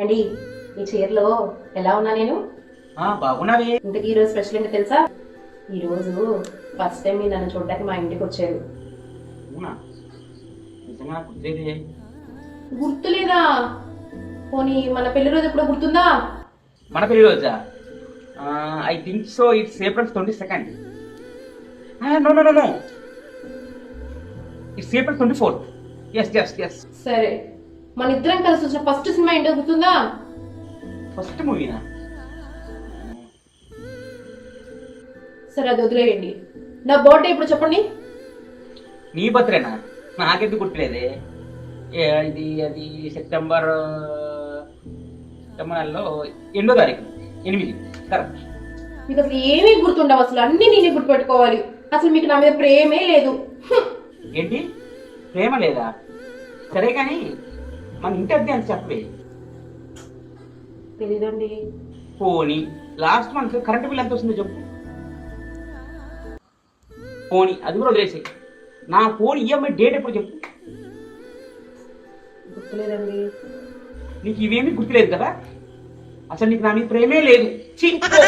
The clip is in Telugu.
అండి ఈ చీరలో ఎలా ఉన్నా నేను బాగున్నావే. ఇంతకీ ఈరోజు స్పెషల్ ఏంటి తెలుసా? ఈరోజు ఫస్ట్ టైం మీరు నన్ను చూడడానికి మా ఇంటికి వచ్చారు. అవునా? నిజంగా గుర్తులేదే. గుర్తులేదా? పోనీ మన పెళ్లి రోజు ఎప్పుడో గుర్తుందా? మన పెళ్లి రోజా? I think so. It's April 22nd. No no no no, it's April 24th. Yes. సరే, మన ఇద్దరం కలిసి వచ్చిన ఫస్ట్ సినిమా ఏంటో గుర్తుందా? ఫస్ట్ మూవీనా? సరే అది వదిలేయండి. నా బర్త్డే ఇప్పుడు చెప్పండి. నీ బర్త్డేనా? నాకెందుకు గుర్తులేదే. అది సెప్టెంబర్ నెలలో 8వ తారీఖు. 8 కరెక్ట్. మీకు అసలు ఏమీ గుర్తుండవు, అసలు అన్ని నేనే గుర్తుపెట్టుకోవాలి. అసలు మీకు నా మీద ప్రేమే లేదు. ఏంటి, ప్రేమ లేదా? సరే కానీ మన ఇంటి అద్దె అని చెప్పవే. తెలీదండి. పోనీ లాస్ట్ మంత్ కరెంట్ బిల్ ఎంత వస్తుందో చెప్పు. పోనీ అది కూడా వదిలేసి నా ఫోన్ ఈఎంఐ డేట్ ఎప్పుడు చెప్పు. గుర్తులేదండి. నీకు ఇవేమీ గుర్తులేదు కదా? అసలు నీకు నా మీద ప్రేమే లేదు. ఛీ, పో.